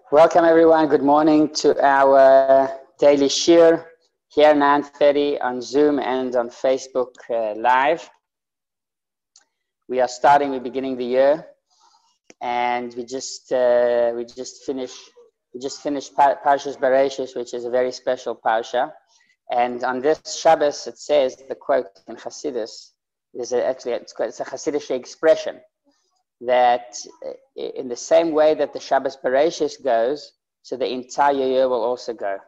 Welcome everyone. Good morning to our daily Shiur here 9:30 on Zoom and on Facebook Live. We are beginning the year, and we just finished Parshas Bereshis, which is a very special parsha. And on this Shabbos, it says the quote in Hasidus it's a Hasidic expression, that in the same way that the Shabbos Bereshis goes, so the entire year will also go.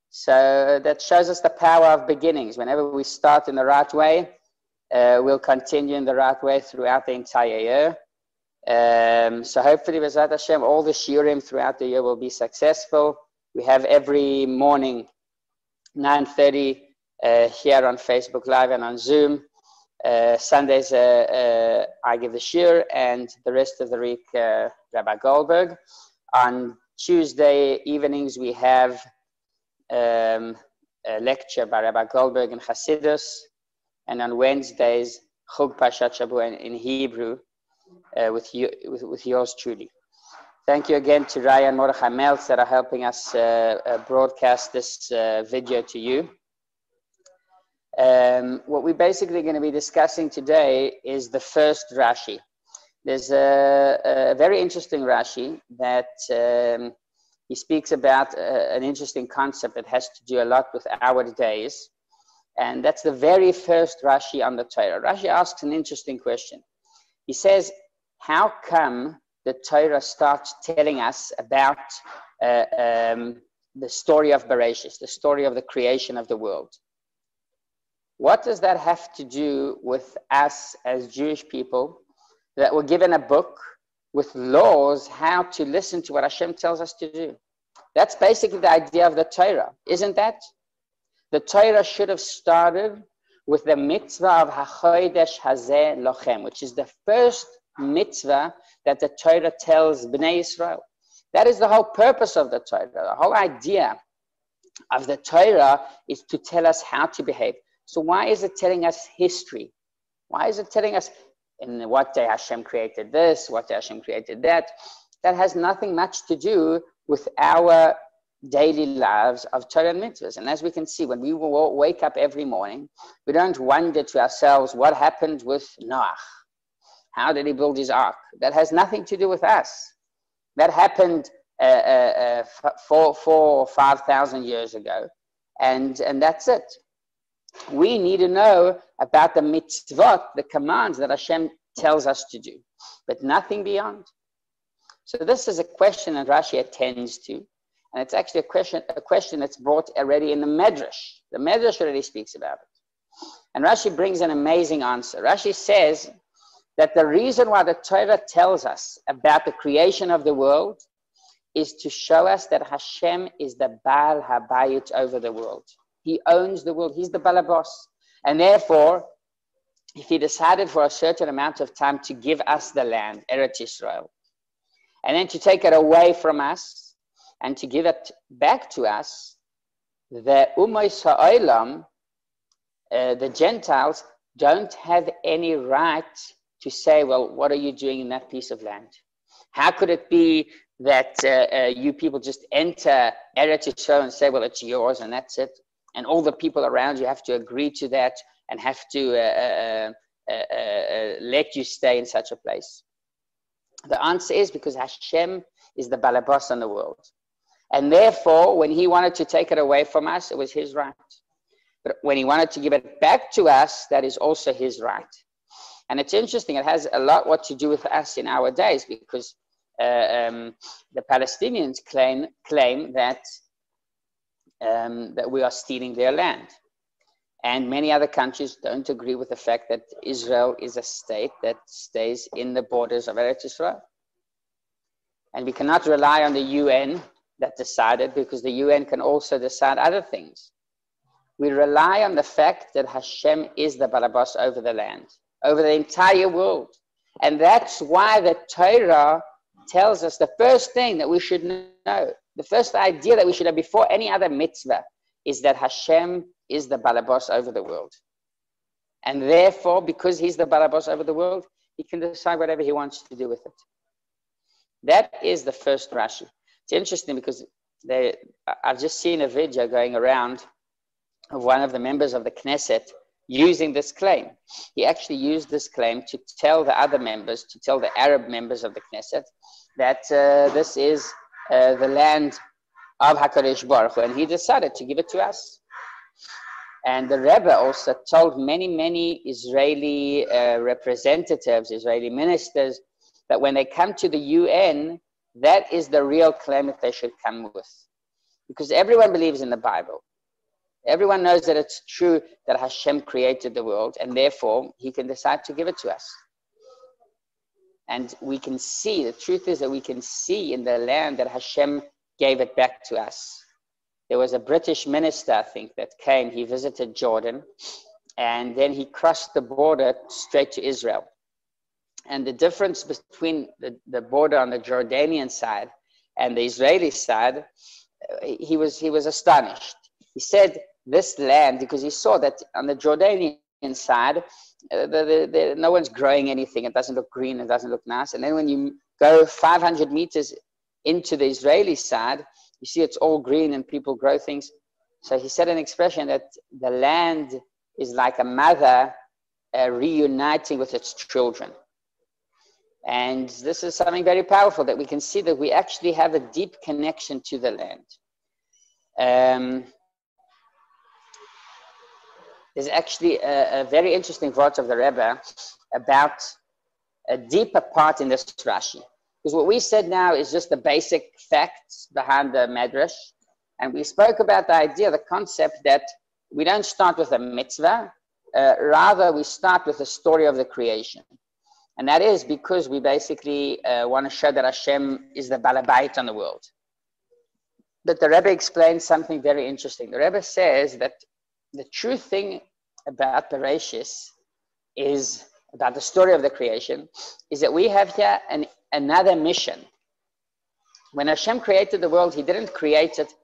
So that shows us the power of beginnings. Whenever we start in the right way, we'll continue in the right way throughout the entire year. So hopefully, B'ezrat Hashem, all the shiurim throughout the year will be successful. We have every morning, 9:30, here on Facebook Live and on Zoom. Sundays, I give the shiur, and the rest of the week, Rabbi Goldberg. On Tuesday evenings, we have a lecture by Rabbi Goldberg in Hasidus, and on Wednesdays, Chug Parshat Shavua in Hebrew, with yours truly. Thank you again to Raya and Mordechai Meltz that are helping us broadcast this video to you. What we're basically going to be discussing today is the first Rashi. There's a very interesting Rashi that he speaks about an interesting concept that has to do a lot with our days. And that's the very first Rashi on the Torah. Rashi asks an interesting question. He says, how come the Torah starts telling us about the story of Bereshis, the story of the creation of the world? What does that have to do with us as Jewish people that were given a book with laws how to listen to what Hashem tells us to do? That's basically the idea of the Torah, isn't that? The Torah should have started with the mitzvah of HaChodesh Hazeh Lochem, which is the first mitzvah that the Torah tells Bnei Israel. That is the whole purpose of the Torah. The whole idea of the Torah is to tell us how to behave. So why is it telling us history? Why is it telling us in what day Hashem created this, what day Hashem created that? That has nothing much to do with our daily lives of Torah and mitzvahs. And as we can see, when we wake up every morning, we don't wonder to ourselves what happened with Noach. How did he build his ark? That has nothing to do with us. That happened 4,000 or 5,000 years ago. And that's it. We need to know about the mitzvot, the commands that Hashem tells us to do, but nothing beyond. So this is a question that Rashi attends to, and it's actually a question that's brought already in the Medrash. The Medrash already speaks about it. And Rashi brings an amazing answer. Rashi says that the reason why the Torah tells us about the creation of the world is to show us that Hashem is the Baal Habayit over the world. He owns the world. He's the balabos. And therefore, if he decided for a certain amount of time to give us the land, Eretz Israel, and then to take it away from us and to give it back to us, the Ummos Ha'olam, the Gentiles, don't have any right to say, well, what are you doing in that piece of land? How could it be that you people just enter Eretz Israel and say, well, it's yours and that's it? And all the people around you have to agree to that and have to let you stay in such a place. The answer is because Hashem is the balabos on the world. And therefore, when he wanted to take it away from us, it was his right. But when he wanted to give it back to us, that is also his right. And it's interesting, it has a lot what to do with us in our days, because the Palestinians claim that we are stealing their land. And many other countries don't agree with the fact that Israel is a state that stays in the borders of Eretz Israel. And we cannot rely on the UN that decided, because the UN can also decide other things. We rely on the fact that Hashem is the balabos over the land, over the entire world. And that's why the Torah tells us the first thing that we should know, the first idea that we should have before any other mitzvah, is that Hashem is the balabos over the world. And therefore, because he's the balabos over the world, he can decide whatever he wants to do with it. That is the first Rashi. It's interesting because I've just seen a video going around of one of the members of the Knesset using this claim. He actually used this claim to tell the other members, to tell the Arab members of the Knesset, that this is the land of HaKadosh Baruch Hu, and he decided to give it to us. And the Rebbe also told many Israeli representatives, Israeli ministers, that when they come to the UN, that is the real claim that they should come with. Because everyone believes in the Bible. Everyone knows that it's true that Hashem created the world, and therefore he can decide to give it to us. And we can see, the truth is that we can see in the land that Hashem gave it back to us. There was a British minister, I think, that came, he visited Jordan, and then he crossed the border straight to Israel. And the difference between the border on the Jordanian side and the Israeli side, he was astonished. He said, this land, because he saw that on the Jordanian side, no one's growing anything. It doesn't look green. It doesn't look nice. And then when you go 500 meters into the Israeli side, you see it's all green and people grow things. So he said an expression that the land is like a mother reuniting with its children. And this is something very powerful, that we can see that we actually have a deep connection to the land. There's actually a very interesting verse of the Rebbe about a deeper part in this Rashi. Because what we said now is just the basic facts behind the Medrash. And we spoke about the idea, the concept that we don't start with a mitzvah, rather we start with the story of the creation. And that is because we basically want to show that Hashem is the Balabait on the world. But the Rebbe explains something very interesting. The Rebbe says that the true thing about Bereshis is, about the story of the creation, is that we have here another mission. When Hashem created the world, he didn't create it.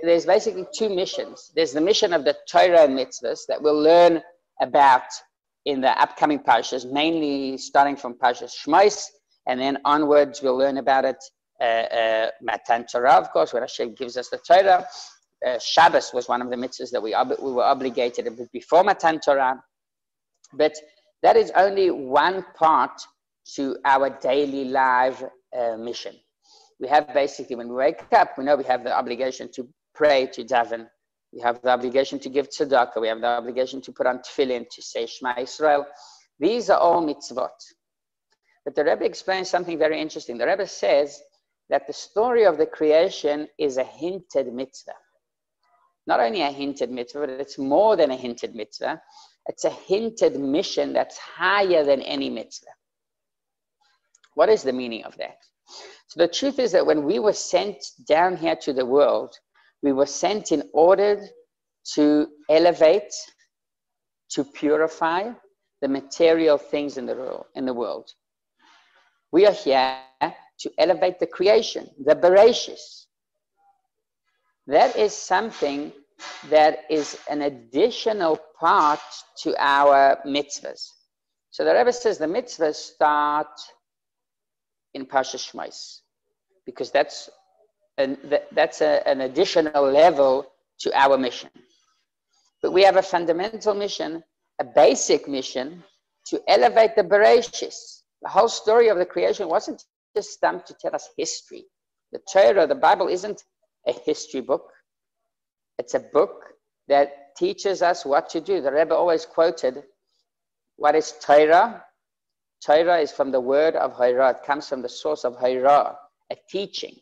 There's basically two missions. There's the mission of the Torah and mitzvahs that we'll learn about in the upcoming parshas, mainly starting from Parshas Shmos, and then onwards we'll learn about it, Matan Torah, of course, when Hashem gives us the Torah. Shabbos was one of the mitzvahs that we were obligated before Matan Torah. But that is only one part to our daily life mission. We have basically, when we wake up, we know we have the obligation to pray, to daven. We have the obligation to give tzedakah. We have the obligation to put on tefillin, to say Shema Yisrael. These are all mitzvot. But the Rebbe explains something very interesting. The Rebbe says that the story of the creation is a hinted mitzvah. Not only a hinted mitzvah, but it's more than a hinted mitzvah. It's a hinted mission that's higher than any mitzvah. What is the meaning of that? So the truth is that when we were sent down here to the world, we were sent in order to elevate, to purify the material things in the world. We are here to elevate the creation, the Bereshis. That is something that is an additional part to our mitzvahs. So the Rebbe says the mitzvahs start in Parshas Shmos, because that's an additional level to our mission. But we have a fundamental mission, a basic mission, to elevate the Bereshis. The whole story of the creation wasn't just done to tell us history. The Torah, the Bible, isn't a history book. It's a book that teaches us what to do. The Rebbe always quoted, what is Torah? Torah is from the word of Hira. It comes from the source of Hira, a teaching.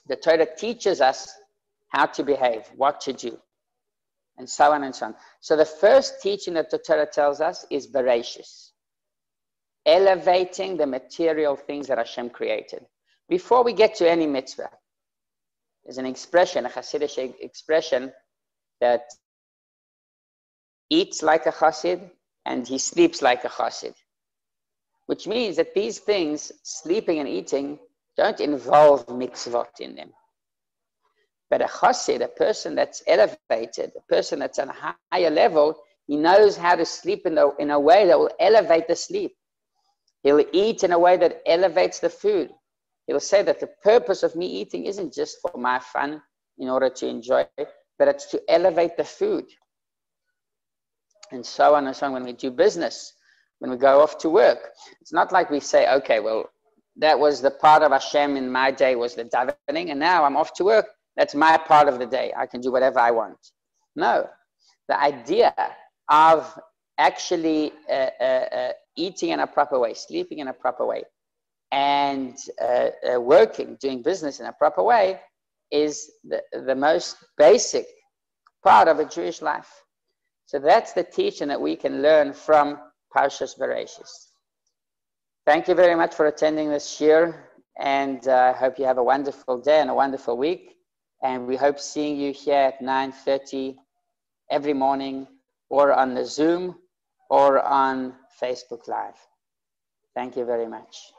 The Torah teaches us how to behave, what to do, and so on and so on. So the first teaching that the Torah tells us is Bereshis, elevating the material things that Hashem created. Before we get to any mitzvah, there's an expression, a Hasidic expression, that eats like a Hasid and he sleeps like a Hasid, which means that these things, sleeping and eating, don't involve mitzvot in them. But a Hasid, a person that's elevated, a person that's on a higher level, he knows how to sleep in a way that will elevate the sleep. He'll eat in a way that elevates the food. He'll say that the purpose of me eating isn't just for my fun in order to enjoy it, but it's to elevate the food. And so on and so on. When we do business, when we go off to work, it's not like we say, okay, well, that was the part of Hashem in my day was the davening, and now I'm off to work. That's my part of the day. I can do whatever I want. No, the idea of actually eating in a proper way, sleeping in a proper way, and working, doing business in a proper way is the most basic part of a Jewish life. So that's the teaching that we can learn from Parshas Bereshis. Thank you very much for attending this shiur, and I hope you have a wonderful day and a wonderful week. And we hope seeing you here at 9:30 every morning, or on the Zoom, or on Facebook Live. Thank you very much.